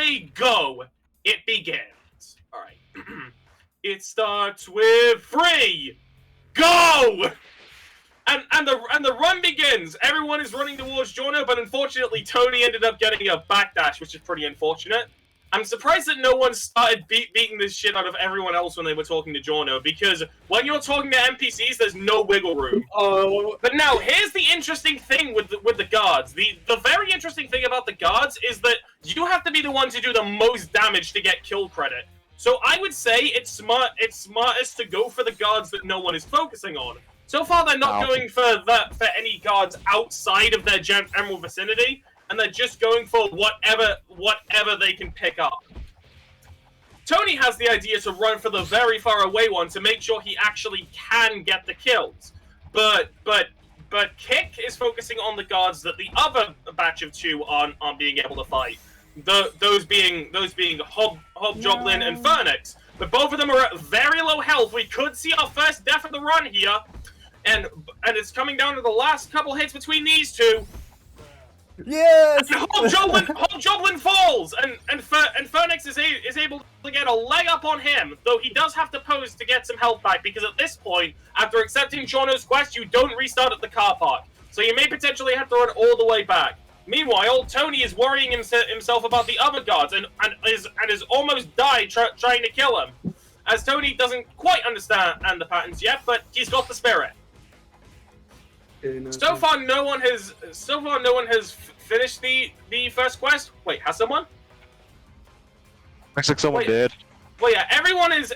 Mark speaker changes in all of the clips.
Speaker 1: 3, go! It begins. All right. It starts with 3, go! And the run begins. Everyone is running towards Giorno, but unfortunately, Tony ended up getting a backdash, which is pretty unfortunate. I'm surprised that no one started beating this shit out of everyone else when they were talking to Giorno, because when you're talking to NPCs, there's no wiggle room. Oh. But now, here's the interesting thing with the guards. The very interesting thing about the guards is that you have to be the one to do the most damage to get kill credit. So I would say it's smartest to go for the guards that no one is focusing on. So far, they're not going for any guards outside of their general vicinity, and they're just going for whatever they can pick up. Tony has the idea to run for the very far away one to make sure he actually can get the kills. But Kick is focusing on the guards that the other batch of 2 aren't being able to fight. Those being Hobgoblin and Phoenix. But both of them are at very low health. We could see our first death of the run here. And it's coming down to the last couple hits between these 2.
Speaker 2: Yes!
Speaker 1: And Hobgoblin falls, and Phoenix is able to get a leg up on him, though he does have to pose to get some health back, because at this point, after accepting Giorno's quest, you don't restart at the car park. So you may potentially have to run all the way back. Meanwhile, Tony is worrying himself about the other guards, and is almost died trying to kill him. As Tony doesn't quite understand the patterns yet, but he's got the spirit. So far, no one has finished the first quest. Wait, has someone?
Speaker 3: Looks like someone did.
Speaker 1: Well, yeah, everyone is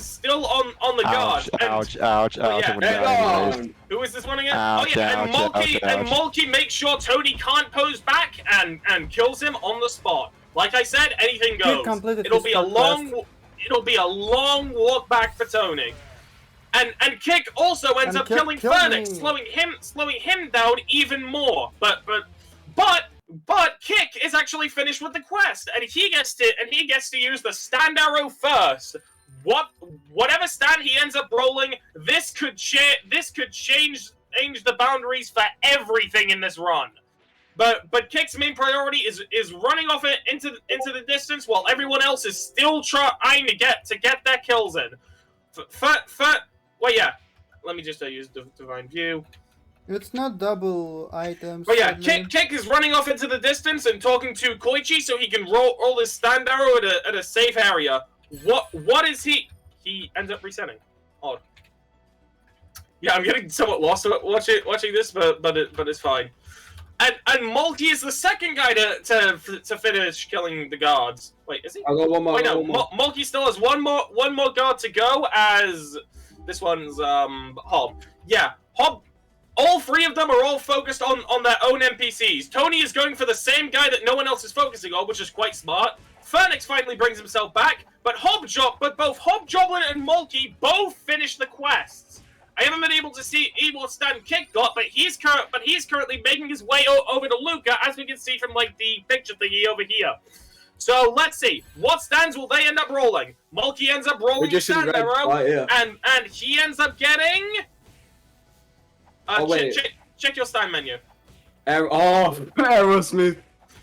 Speaker 1: still on the guard.
Speaker 3: Ouch!
Speaker 1: Yeah, who is this one again? And Mulkey makes sure Tony can't pose back and kills him on the spot. Like I said, anything goes. It'll be a long walk back for Tony. And Kick also ends up killing Phoenix, slowing him down even more. But Kick is actually finished with the quest, and he gets to use the stand arrow first. Whatever stand he ends up rolling, this could change the boundaries for everything in this run. But Kick's main priority is running off it into the distance, while everyone else is still trying to get their kills in. Well, yeah. Let me just use Divine View.
Speaker 2: It's not double items.
Speaker 1: But yeah, Kick is running off into the distance and talking to Koichi so he can roll his stand arrow at a safe area. What is he? He ends up resetting. Odd. Yeah, I'm getting somewhat lost watching this, but it's fine. And Mulkey is the second guy to finish killing the guards. Wait, is he?
Speaker 4: I got one more.
Speaker 1: Wait, no. Mulkey still has one more guard to go. As this one's Hob. Yeah, Hob. All 3 of them are all focused on their own NPCs. Tony is going for the same guy that no one else is focusing on, which is quite smart. Phoenix finally brings himself back, but both Hobgoblin and Mulkey both finish the quests. I haven't been able to stand Kick got, but he's currently making his way over to Luca, as we can see from like the picture thingy over here. So let's see, what stands will they end up rolling? Mulkey ends up rolling the stand arrow, and he ends up getting. Check your stand menu.
Speaker 4: Aerosmith.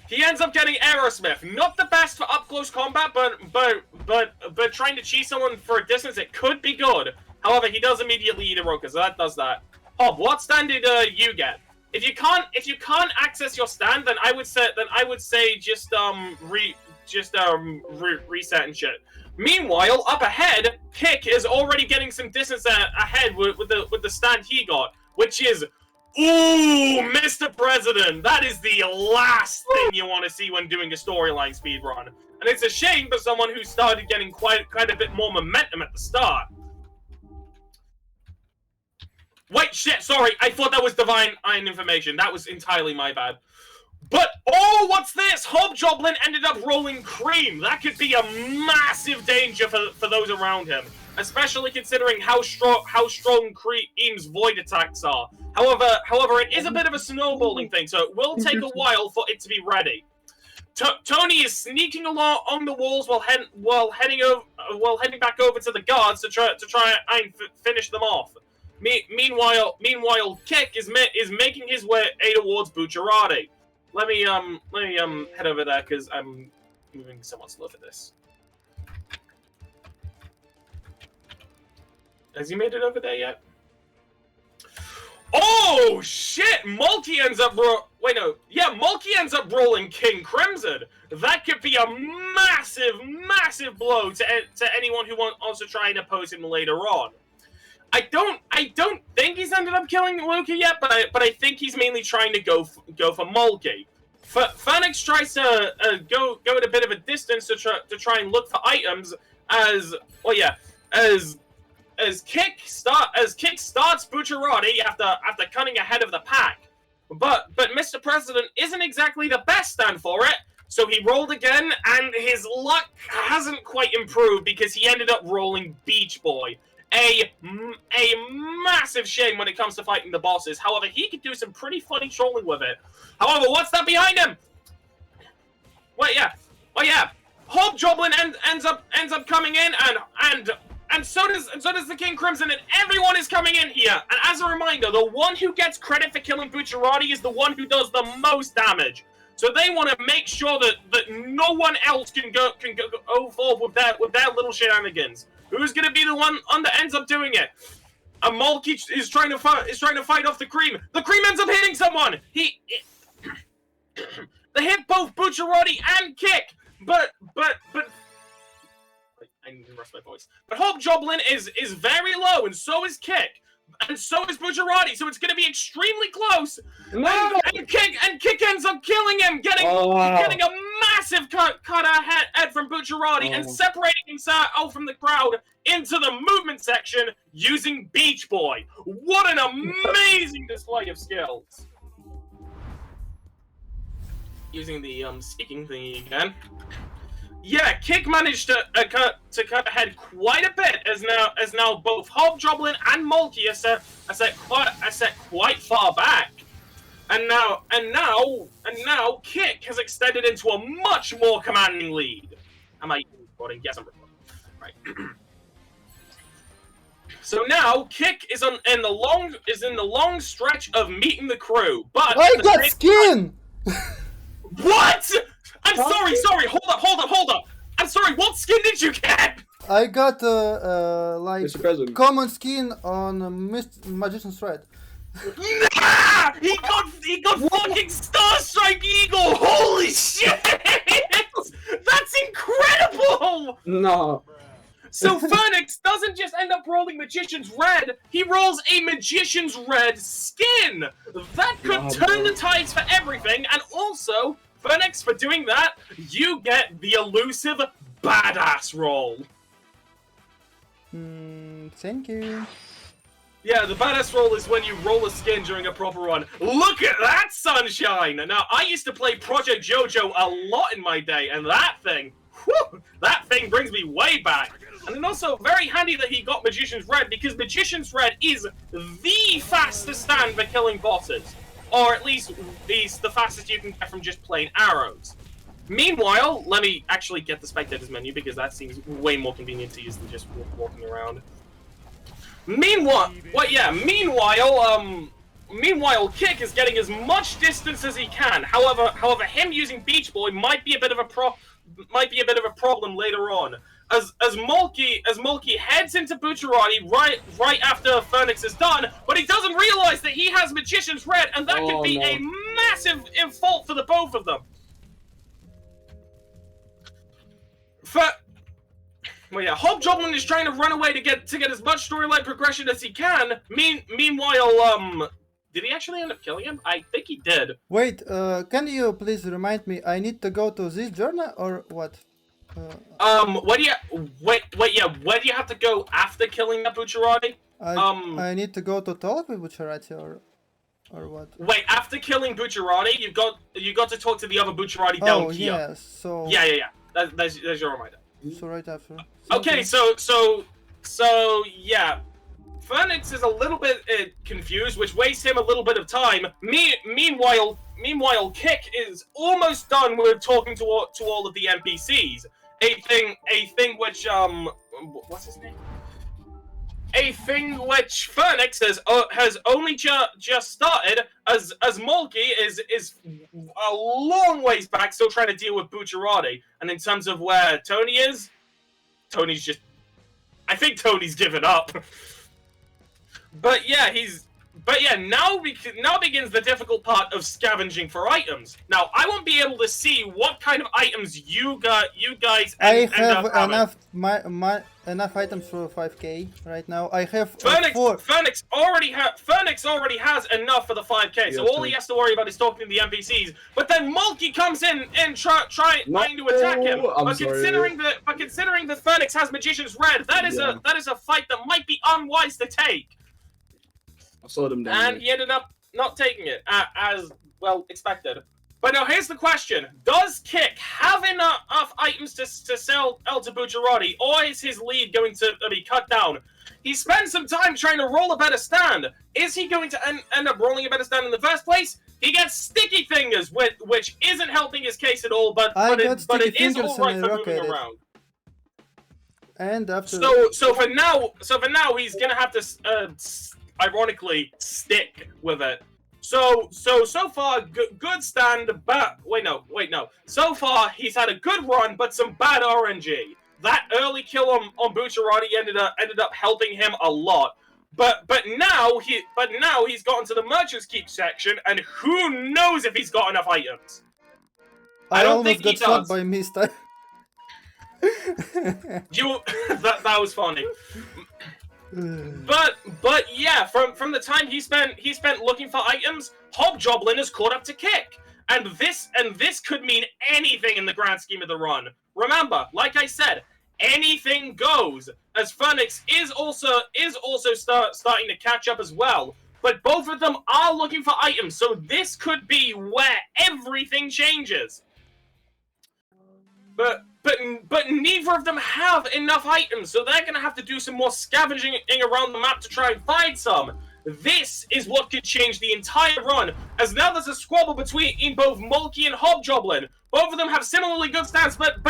Speaker 1: He ends up getting Aerosmith. Not the best for up close combat, but trying to cheese someone for a distance, it could be good. However, he does immediately eat a Roka, so that does that. Hob, what stand did you get? If you can't access your stand, then I would say just reset and shit. Meanwhile, up ahead, Kick is already getting some distance ahead with the stand he got, which is, ooh, Mr. President. That is the last thing you want to see when doing a storyline speedrun. And it's a shame for someone who started getting quite a bit more momentum at the start. Wait, shit, sorry. I thought that was Divine Iron information. That was entirely my bad. But, oh, what's this? Hobgoblin ended up rolling Cream. That could be a massive danger for those around him, especially considering how strong Cream's void attacks are. However, it is a bit of a snowballing thing, so it will take a while for it to be ready. Tony is sneaking along the walls while heading back over to the guards to try and finish them off. Meanwhile, Kick is making his way towards Bucciarati. Let me head over there because I'm moving somewhat slow for this. Has he made it over there yet? Oh shit! Mulkey ends up Mulkey ends up rolling King Crimson. That could be a massive blow to anyone who wants to try and oppose him later on. I don't think he's ended up killing Luca yet, but I think he's mainly trying to go for Mulkey. Phoenix tries to go at a bit of a distance to try and look for items as Kick starts Bucciarati after cutting ahead of the pack. But Mr. President isn't exactly the best stand for it, so he rolled again, and his luck hasn't quite improved because he ended up rolling Beach Boy. A massive shame when it comes to fighting the bosses. However, he could do some pretty funny trolling with it. However, what's that behind him? Well, yeah. Hobgoblin ends up coming in, and so does the King Crimson, and everyone is coming in here. And as a reminder, the one who gets credit for killing Bucciarati is the one who does the most damage. So they want to make sure that no one else can go forward with their little shenanigans. Who's gonna be the one that ends up doing it? A Mulkey is trying to fight off the Cream. The Cream ends up hitting someone. They hit both Bucciarati and Kick, but I need to rest my voice. But Hobgoblin is very low, and so is Kick, and so is Bucciarati. So it's going to be extremely close.
Speaker 4: No!
Speaker 1: And Kick ends up killing him, getting a massive cut head from Bucciarati and separating himself out from the crowd into the movement section using Beach Boy. What an amazing display of skills! Using the speaking thingy again. Yeah, Kick managed to cut ahead quite a bit, as now both Hobgoblin and Mulkey are set quite far back, and now Kick has extended into a much more commanding lead. Am I recording? Yes, I'm recording. Right. So now Kick is in the long stretch of meeting the crew, but
Speaker 2: I got skin!
Speaker 1: What? I'm sorry. Hold up. I'm sorry. What skin did you get?
Speaker 2: I got like
Speaker 4: Mr. President.
Speaker 2: common skin on Magician's Thread.
Speaker 1: Nah! He got fucking Starstrike Eagle. Holy shit! That's incredible.
Speaker 4: No.
Speaker 1: So Phoenix doesn't just end up rolling Magician's Red, he rolls a Magician's Red skin! That could turn the tides for everything, and also, Phoenix, for doing that, you get the elusive Badass roll.
Speaker 2: Thank you.
Speaker 1: Yeah, the Badass roll is when you roll a skin during a proper run. Look at that, sunshine! Now, I used to play Project JoJo a lot in my day, and that thing brings me way back. And then also, very handy that he got Magician's Red, because Magician's Red is the fastest stand for killing bosses. Or at least the fastest you can get from just plain arrows. Meanwhile, let me actually get the Spectators menu, because that seems way more convenient to use than just walking around. Meanwhile, Kick is getting as much distance as he can. However, him using Beach Boy might be a bit of a problem later on. As Mulkey heads into Bucciarati right after Phoenix is done, but he doesn't realize that he has Magician's Red, and that could be a massive fault for the both of them. Well, yeah, Hobgoblin is trying to run away to get as much storyline progression as he can. Meanwhile, did he actually end up killing him? I think he did.
Speaker 2: Wait, can you please remind me? I need to go to this journey or what?
Speaker 1: Where do you have to go after killing that Bucciarati?
Speaker 2: I need to go to talk with Bucciarati or what?
Speaker 1: Wait, after killing Bucciarati, you got to talk to the other Bucciarati down here.
Speaker 2: Oh, yes, so...
Speaker 1: Yeah. There's your reminder.
Speaker 2: So right after.
Speaker 1: Okay, so yeah. Phoenix is a little bit confused, which wastes him a little bit of time. Meanwhile, Kick is almost done with talking to all of the NPCs. A thing which what's his name? a thing which Phoenix has only just started, as Mulkey is a long ways back, still trying to deal with Bucciarati. And in terms of where Tony is, Tony's just, I think Tony's given up. But yeah, now begins the difficult part of scavenging for items. Now, I won't be able to see what kind of items you guys
Speaker 2: I
Speaker 1: end
Speaker 2: have
Speaker 1: up having.
Speaker 2: enough items for 5k right now. I have
Speaker 1: Phoenix already has enough for the 5k, so all he has to worry about is talking to the NPCs. But then Mulkey comes in and trying to attack him. But considering that Phoenix has Magician's Red, that is a fight that might be unwise to take.
Speaker 4: I saw them down
Speaker 1: And
Speaker 4: there.
Speaker 1: he ended up not taking it, as well expected. But now here's the question. Does Kick have enough items to sell to Bucciarati, or is his lead going to be cut down? He spent some time trying to roll a better stand. Is he going to end up rolling a better stand in the first place? He gets Sticky Fingers, which isn't helping his case at all, but it is all right for moving around.
Speaker 2: And after
Speaker 1: So for now, he's gonna have to ironically stick with it. So far, good stand, but wait no. So far, he's had a good run, but some bad RNG. That early kill on Bucciarati ended up helping him a lot. But now he's gotten to the Merchant's Keep section, and who knows if he's got enough items.
Speaker 2: I
Speaker 1: don't
Speaker 2: almost
Speaker 1: think he
Speaker 2: got shot
Speaker 1: does.
Speaker 2: by Mista.
Speaker 1: That was funny. But yeah, from the time he spent looking for items, Hobgoblin has caught up to Kick, and this could mean anything in the grand scheme of the run. Remember, like I said, anything goes, as Phoenix is also starting to catch up as well. But both of them are looking for items, so this could be where everything changes. But neither of them have enough items, so they're gonna have to do some more scavenging around the map to try and find some. This is what could change the entire run, as now there's a squabble between both Mulkey and Hobgoblin. Both of them have similarly good stats, but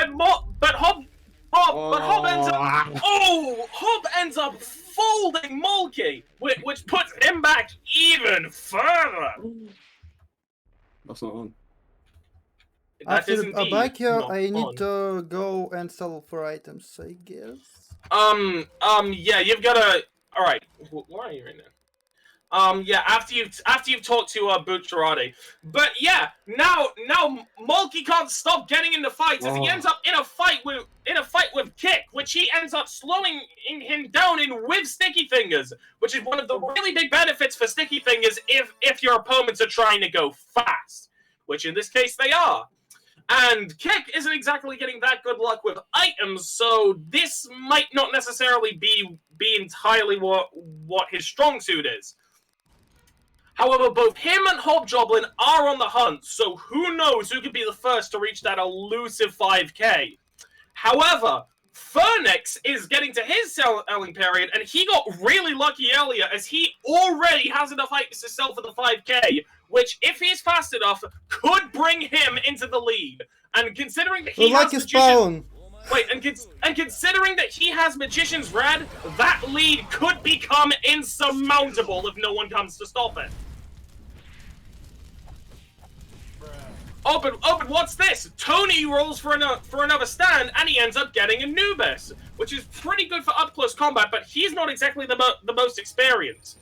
Speaker 1: Hob ends up folding Mulkey, which puts him back even further.
Speaker 4: That's not on.
Speaker 1: That is
Speaker 2: After
Speaker 1: indeed
Speaker 2: Abakia,
Speaker 1: not
Speaker 2: I
Speaker 1: fun.
Speaker 2: need to go and sell for items, I guess.
Speaker 1: Yeah, you've gotta. All right, where are you right now? Yeah, after you've talked to Bucciarati. But yeah, now Mulkey can't stop getting into fights, as he ends up in a fight with Kick, which he ends up slowing him down with Sticky Fingers, which is one of the really big benefits for Sticky Fingers if your opponents are trying to go fast, which in this case they are. And Kick isn't exactly getting that good luck with items, so this might not necessarily be entirely what his strong suit is. However, both him and Hobgoblin are on the hunt, so who knows who could be the first to reach that elusive 5k. However, Phoenix is getting to his selling period, and he got really lucky earlier, as he already has enough items to sell for the 5k, which, if he's fast enough, could bring him into the lead. And considering that he has considering that he has Magician's Red, that lead could become insurmountable if no one comes to stop it. Oh, but what's this? Tony rolls for another stand, and he ends up getting Anubis, which is pretty good for up-close combat, but he's not exactly the most experienced.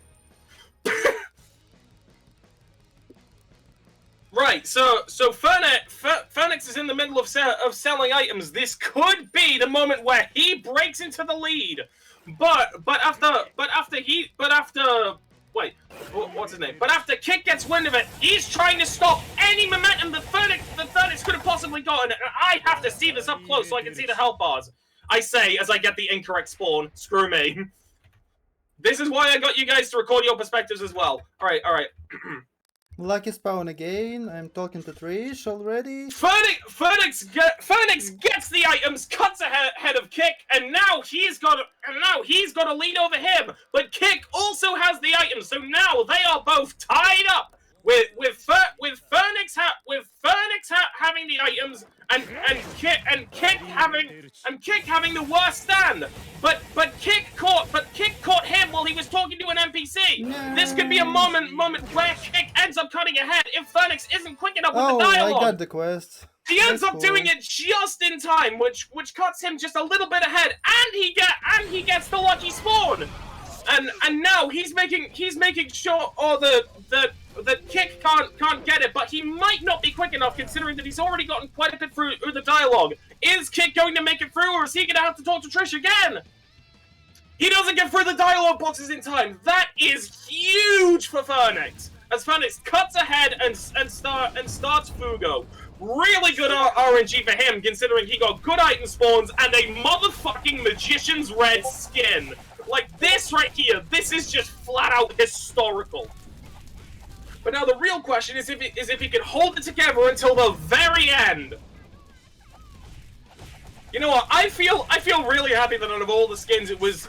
Speaker 1: Right, so Phoenix is in the middle of selling items. This could be the moment where he breaks into the lead, but after Kick gets wind of it, he's trying to stop any momentum that Phoenix could have possibly gotten. And I have to see this up close so I can see the health bars. I say as I get the incorrect spawn. Screw me. This is why I got you guys to record your perspectives as well. All right.
Speaker 2: Lucky spawn again. I'm talking to Trish already.
Speaker 1: Phoenix gets the items, cuts ahead of Kick, and now he's got a lead over him. But Kick also has the items, so now they are both tied up. with Phoenix having the items and Kick having the worst stand, but Kick caught him while he was talking to an NPC.
Speaker 2: No.
Speaker 1: This could be a moment where Kick ends up cutting ahead if Phoenix isn't quick enough with the
Speaker 2: I
Speaker 1: dialogue.
Speaker 2: got the quest.
Speaker 1: He ends
Speaker 2: That's
Speaker 1: up doing
Speaker 2: cool.
Speaker 1: it just in time, which cuts him just a little bit ahead, and he gets the lucky spawn. And now he's making sure that Kick can't get it, but he might not be quick enough considering that he's already gotten quite a bit through the dialogue. Is Kick going to make it through, or is he gonna have to talk to Trish again? He doesn't get through the dialogue boxes in time. That is huge for Phoenix, as Phoenix cuts ahead and starts Fugo. Really good RNG for him, considering he got good item spawns and a motherfucking Magician's Red skin. Like, this right here, this is just flat out historical. But now the real question is if he can hold it together until the very end. You know what? I feel really happy that out of all the skins it was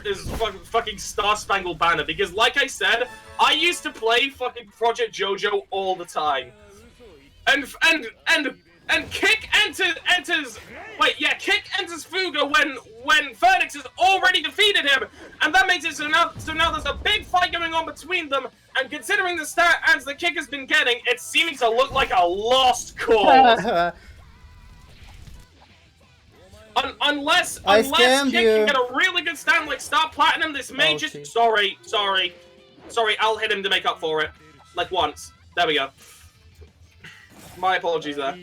Speaker 1: fucking Star Spangled Banner, because like I said, I used to play fucking Project JoJo all the time. And Kick enters Kick enters Fuga when Phoenix has already defeated him, and that makes it so now there's a big fight going on between them, and considering the stats that Kick has been getting, it's seeming to look like a lost cause. Unless Kick can get a really good stand like Star Platinum, this may just sorry, I'll hit him to make up for it. Like once. There we go. My apologies there.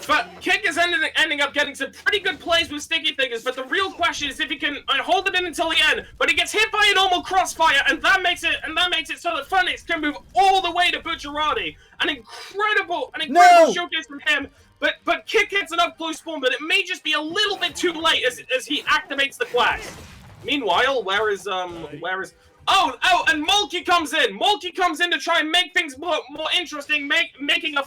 Speaker 1: But Kick is ending up getting some pretty good plays with sticky fingers, but the real question is if he can hold it in until the end. But he gets hit by a normal crossfire, and that makes it so that Phoenix can move all the way to Bucciarati. An incredible showcase from him. But Kick gets an up close spawn, but it may just be a little bit too late as he activates the quest. Meanwhile, where is Oh, and Mulkey comes in. Mulkey comes in to try and make things more interesting, making a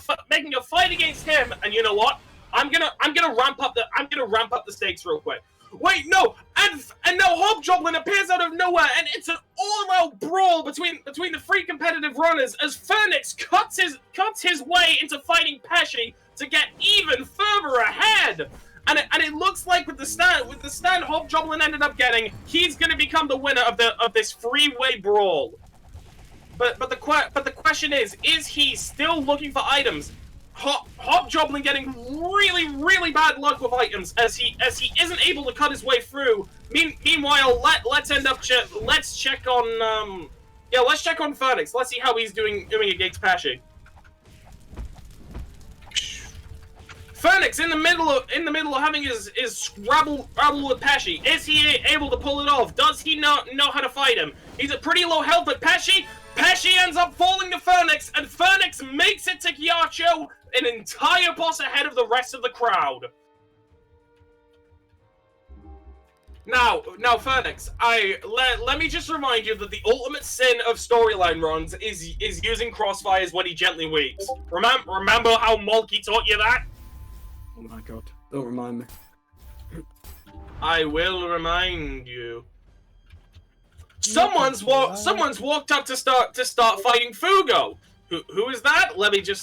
Speaker 1: fight against him. And you know what? I'm gonna ramp up the stakes real quick. Wait, no, and now Hobgoblin appears out of nowhere, and it's an all-out brawl between the three competitive runners as Phoenix cuts his way into fighting Pesci to get even further ahead. And it looks like with the stand Hobgoblin ended up getting, he's going to become the winner of this freeway brawl. But the question is he still looking for items? Hobgoblin getting really bad luck with items as he isn't able to cut his way through. Meanwhile, let's check on Phoenix. Let's see how he's doing against Pesci. Phoenix in the middle of having his scrabble with Pesci. Is he able to pull it off? Does he not know how to fight him? He's at pretty low health, but Pesci ends up falling to Phoenix, and Phoenix makes it to Ghiaccio, an entire boss ahead of the rest of the crowd. Now, Phoenix, let me just remind you that the ultimate sin of storyline runs is using crossfires when he gently weeps. Remember how Mulkey taught you that?
Speaker 4: Oh my god, don't remind me.
Speaker 1: I will remind you. Someone's walked up to start fighting Fugo. Who is that? Let me just